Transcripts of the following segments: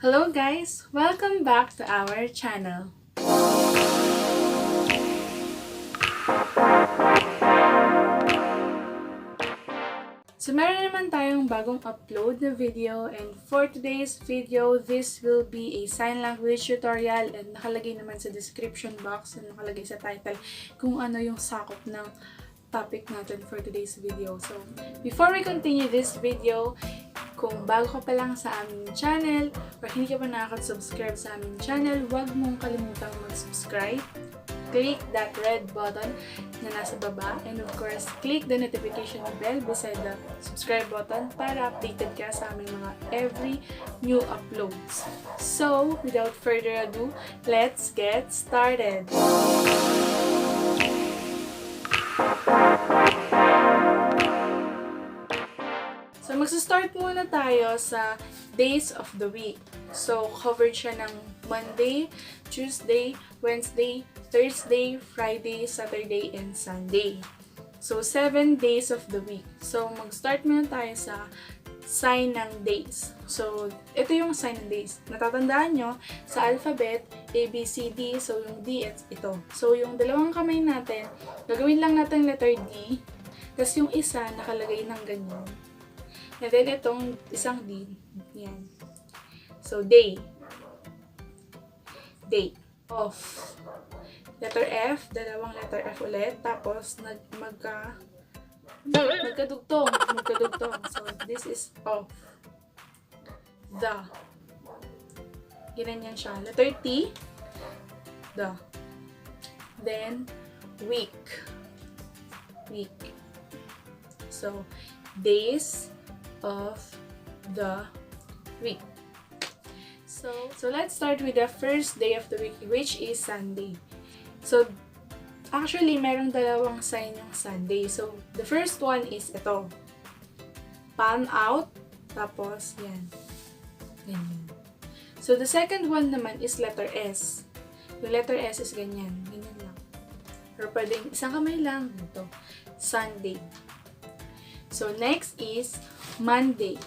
Hello guys! Welcome back to our channel. So meron naman tayong bagong upload na video, and for today's video, this will be a sign language tutorial, and nakalagay naman sa description box and nakalagay sa title kung ano yung sakop ng topic natin for today's video. So before we continue this video, kung bago ka pa lang sa aming channel or hindi ka pa nakaka-subscribe sa aming channel, huwag mong kalimutang mag-subscribe. Click that red button na nasa baba, and of course, click the notification bell beside the subscribe button para updated ka sa aming mga every new uploads. So, without further ado, let's get started! So, magsa-start muna tayo sa days of the week. So, covered siya ng Monday, Tuesday, Wednesday, Thursday, Friday, Saturday, and Sunday. So, 7 days of the week. So, mag-start muna tayo sa sign ng days. So, ito yung sign ng days. Natatandaan nyo, sa alphabet, A, B, C, D. So, yung D, ito. So, yung dalawang kamay natin, gagawin lang natin letter D. Tapos yung isa, nakalagay ng ganyan. And then, itong isang D, yan. So, day. Day. Off. Letter F, dalawang letter F ulit. Tapos, magkadugtong. So, this is off. The. Ginanyan siya. Letter T. The. Then, week. Week. So, days of the week. So let's start with the first day of the week, which is Sunday. So, actually, merong dalawang sign yung Sunday. So, the first one is ito. Palm out. Tapos, yan. Ganyan. So, the second one naman is letter S. Yung letter S is ganyan. Ganyan lang. Or pwedeng isang kamay lang. Ito. Sunday. So, next is Monday.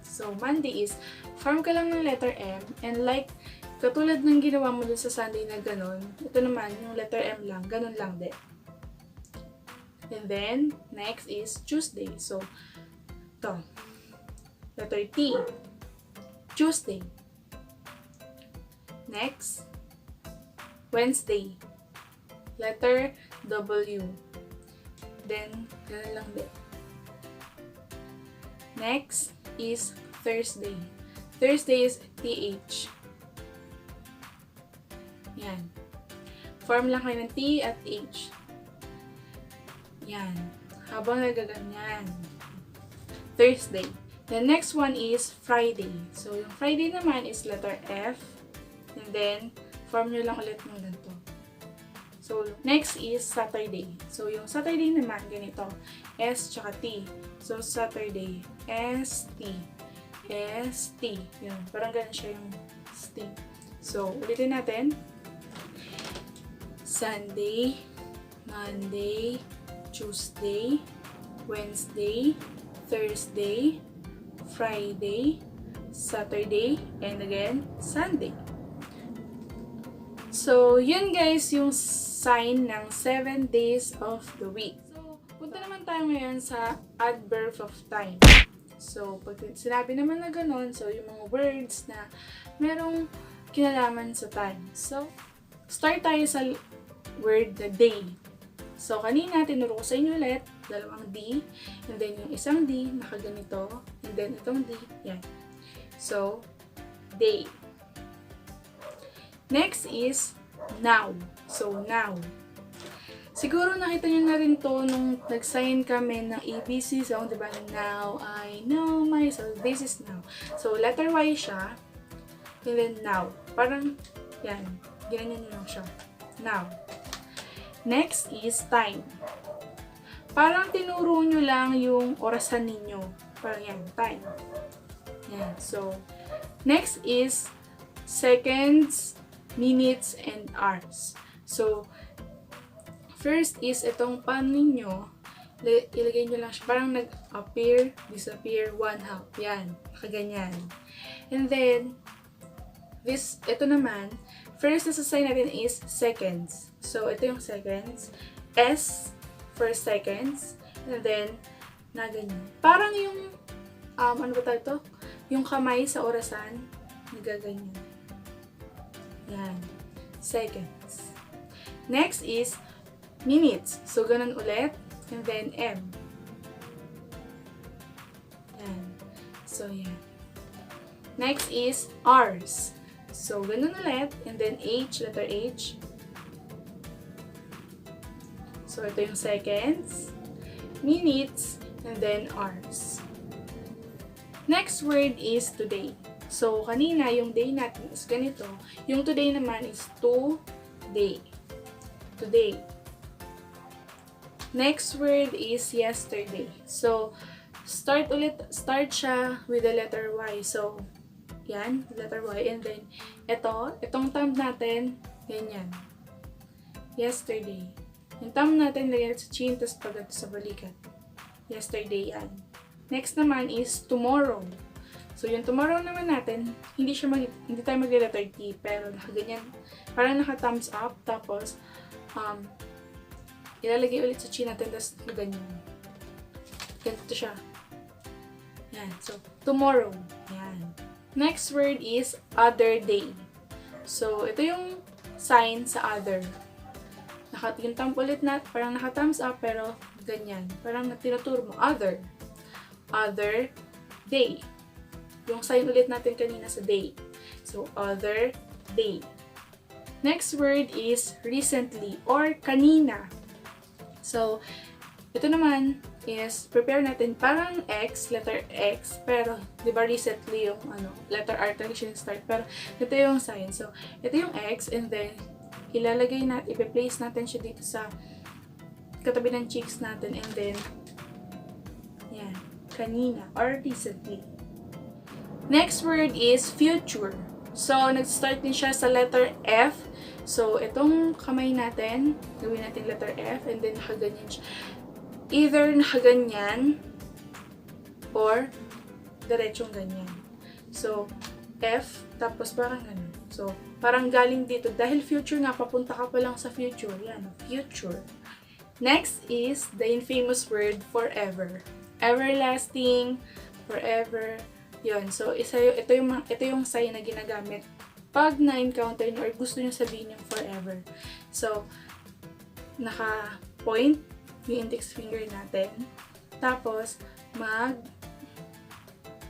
So, Monday is, form ka lang ng letter M, and like, katulad ng ginawa mo dun sa Sunday na ganun, ito naman, yung letter M lang, ganun lang din. And then, next is Tuesday. So, ito. Letter T. Tuesday. Next, Wednesday. Letter W. Then, ganun lang din. Next is Thursday. Thursday is TH. Yan. Form lang kayo ng T at H. Yan. Habang nagaganyan. Thursday. The next one is Friday. So, yung Friday naman is letter F. And then, form nyo lang ulit ng ganito. So, next is Saturday. So, yung Saturday naman, ganito. S tsaka T. So, Saturday. S-T. S-T. Yan. Parang ganun siya yung S-T. So, ulitin natin. Sunday, Monday, Tuesday, Wednesday, Thursday, Friday, Saturday, and again, Sunday. So, yun guys, yung sign ng 7 days of the week. So, punta naman tayo ngayon sa adverb of time. So, pag sinabi naman na ganun, so yung mga words na merong kinalaman sa time. So, start tayo sa word na day. So, kanina, tinuro ko sa inyo ulit, dalawang D, and then yung isang D, nakaganito, and then itong D, yan. So, day. Next is now. So, now. Siguro nakita nyo na rin to nung nag-sign kami ng ABC song, diba? Now I know my, so this is now. So, letter Y siya, and then now. Parang, yan, ganyan nyo lang siya. Now. Next is time. Parang tinuro nyo lang yung orasan ninyo. Parang yan, time. Yan, so, next is seconds, minutes, and hours. So, first is itong pan ninyo, ilagay nyo lang siya. Parang nag-appear, disappear, one half. Yan, nakaganyan. And then, ito naman, first na sign natin is seconds. So, ito yung seconds. S for seconds. And then, na ganyan. Parang yung, ano ba tayo ito? Yung kamay sa orasan, nagaganyan. Yan. Seconds. Next is minutes. So, ganun ulit. And then, M. Yan. So, yan. Next is hours. So, ganun ulit. And then, H, letter H. So, ito yung seconds, minutes, and then hours. Next word is today. So, kanina, yung day natin is ganito. Yung today naman is today. Today. Next word is yesterday. So, start siya with the letter Y. So, yan, letter Y. And then, itong thumb natin, ganyan. Yesterday. Yung thumb natin, lagyan sa chin, tapos pagkat sa balikat. Yesterday yan. Next naman is tomorrow. So, yung tomorrow naman natin, hindi tayo mag-letter T, pero nakaganyan. Parang naka-thumbs up, tapos, ilalagay ulit sa chin natin, tapos ganyan. Ganito siya. Yan. So, tomorrow. Yan. Next word is other day. So, ito yung sign sa other. Yung thumb ulit parang naka-thumbs up, pero ganyan. Parang tinuturo mo. Other. Other day. Yung sign ulit natin kanina sa day. So, other day. Next word is recently or kanina. So, ito naman is prepare natin parang X, letter X, pero di ba recently yung letter R talaga start, pero ito yung sign. So, ito yung X, and then ilalagay natin, ipe-place natin siya dito sa katabi ng cheeks natin, and then yan, kanina or recently. Next word is future. So, nag-start din siya sa letter F. So, itong kamay natin, gawin natin letter F, and then nakaganyan siya. Either nakaganyan or diretsong ganyan. So, F, tapos parang ganun. So, parang galing dito. Dahil future nga, papunta ka pa lang sa future. Yan, future. Next is the infamous word forever. Everlasting, forever. Yun. So, ito yung sign na ginagamit pag na-encounter nyo or gusto nyo sabihin yung forever. So, naka-point yung index finger natin. Tapos,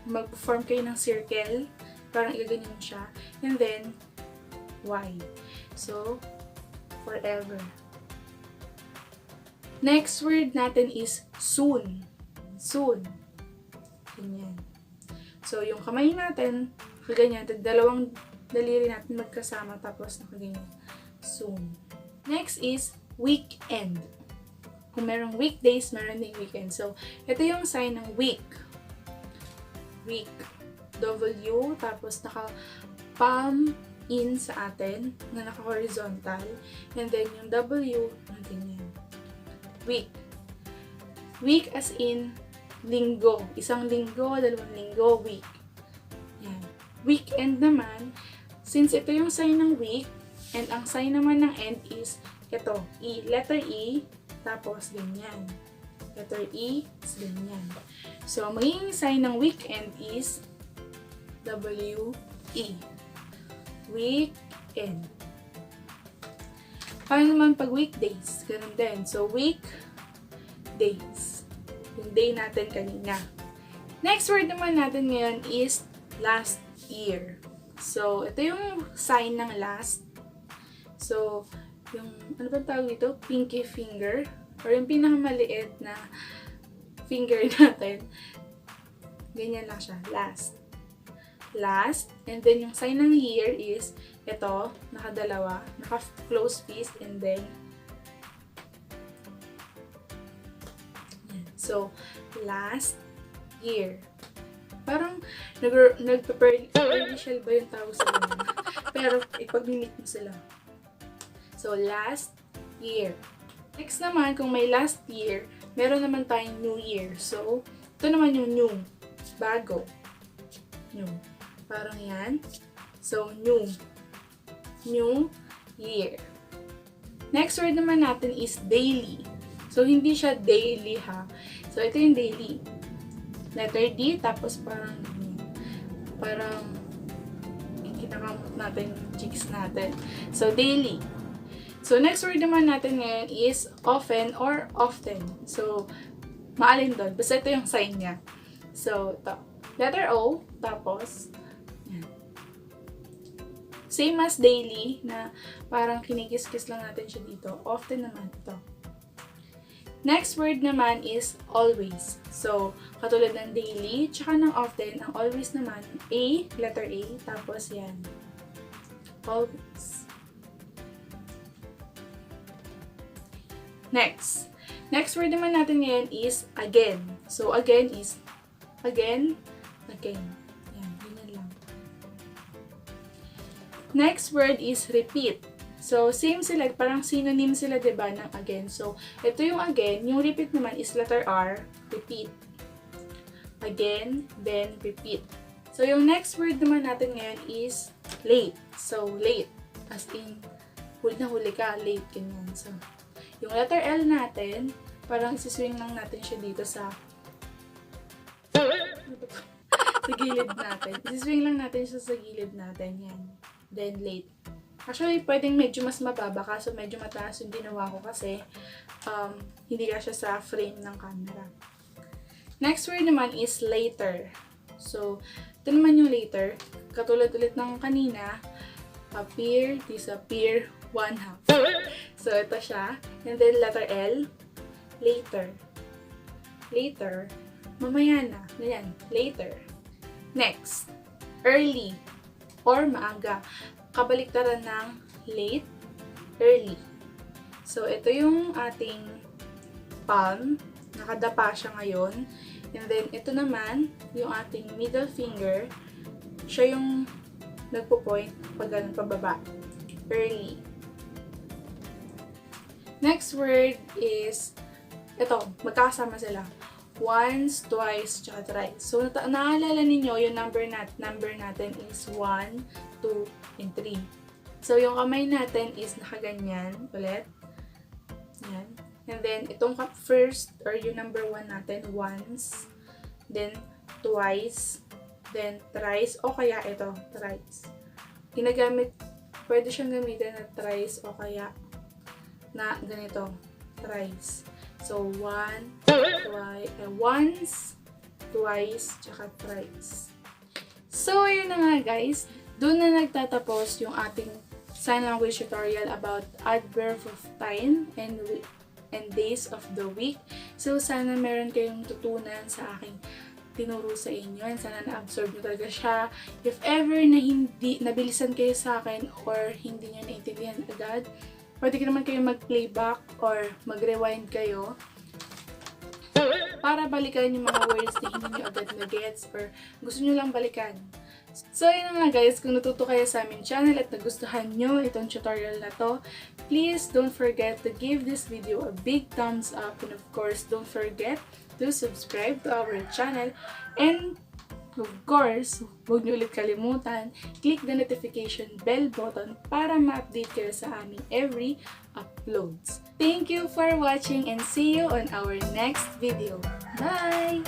mag-form kayo ng circle. Parang igaganyan siya. And then, Y. So, forever. Next word natin is soon. Soon. Ganyan. So, yung kamay natin, nakaganyan. Dalawang daliri natin magkasama, tapos nakaganyan. Soon. Next is weekend. Kung merong weekdays, meron ding weekend. So, ito yung sign ng week. Week. W, tapos naka-palm in sa atin, na naka-horizontal. And then, yung W, ganyan. Week. Week as in linggo. Isang linggo, dalawang linggo, week. Yan. Weekend naman, since ito yung sign ng week, and ang sign naman ng end is ito, E. Letter E, tapos ganyan. Letter E, is ganyan. So, magiging sign ng weekend is W-E. Weekend. Paano naman pag weekdays? Ganun din. So, weekdays. Yung day natin kanina. Next word naman natin ngayon is last year. So, ito yung sign ng last. So, yung, ano ba tawag dito? Pinky finger. Or yung pinakamaliit na finger natin. Ganyan lang siya. Last. Last. And then, yung sign ng year is ito, nakadalawa, naka-close fist, and then so, last year. Parang nag-prepare initial ba yung tawag sa ganun? Pero, ipag-meet mo sila. So, last year. Next naman, kung may last year, meron naman tayong new year. So, ito naman yung new. Bago. New. Parang yan. So, new. New year. Next word naman natin is daily. So, hindi siya daily ha. So, ito yung daily. Letter D, tapos parang kinakamot natin yung cheeks natin. So, daily. So, next word naman natin ngayon is often or often. So, maalin doon. Basta ito yung sign niya. So, ito. Letter O, tapos, yan. Same as daily, na parang kinikis-kis lang natin siya dito. Often naman ito. Next word naman is always. So, katulad ng daily, tsaka ng often, ang always naman, A, letter A, tapos yan. Always. Next word naman natin ngayon is again. So, again is again. Yan, ganyan lang. Next word is repeat. So, same sila, parang synonym sila, diba, ng again. So, ito yung again, yung repeat naman is letter R, repeat. Again, then repeat. So, yung next word naman natin ngayon is late. So, late. As in, huli na huli ka, late, ganyan. So, yung letter L natin, parang isiswing lang natin siya dito sa gilid natin. Isiswing lang natin siya sa gilid natin. Yan. Then, late. Actually, pwedeng medyo mas mababa, kaso medyo mataas yung ginawa ko kasi hindi ka siya sa frame ng camera. Next word naman is later. So, ito naman yung later. Katulad ulit ng kanina, appear, disappear, one half. So, ito siya. And then, letter L, later. Later. Mamaya na. Ganyan. Later. Next. Early. Or maaga. Kabaliktaran ng late, early. So, ito yung ating palm. Nakadapa siya ngayon. And then, ito naman, yung ating middle finger. Siya yung nagpo-point pag ganun pababa. Early. Next word is, ito, magkakasama sila. Once, twice, tsaka thrice. So, naalala ninyo, yung number natin is 1, 2, and 3. So, yung kamay natin is nakaganyan ulit. Yan. And then, itong first, or yung number 1 natin, once, then twice, then thrice, o kaya ito, thrice. Pwede siyang gamitin na thrice, o kaya na ganito, thrice. So, once, twice, tsaka thrice. So, ayun na nga guys. Doon na nagtatapos yung ating sign language tutorial about adverb of time and days of the week. So, sana meron kayong tutunan sa aking tinuro sa inyo. And sana na-absorb nyo talaga siya. If ever na hindi, nabilisan kayo sa akin or hindi nyo naintindihan agad, pwede naman kayo mag-playback or mag-rewind kayo para balikan yung mga words na hindi nyo agad na-gets or gusto nyo lang balikan. So, yun nga guys, kung natuto kayo sa aming channel at nagustuhan nyo itong tutorial na to, please don't forget to give this video a big thumbs up, and of course, don't forget to subscribe to our channel, and of course, huwag nyo ulit kalimutan, click the notification bell button para ma-update kayo sa aming every uploads. Thank you for watching and see you on our next video. Bye!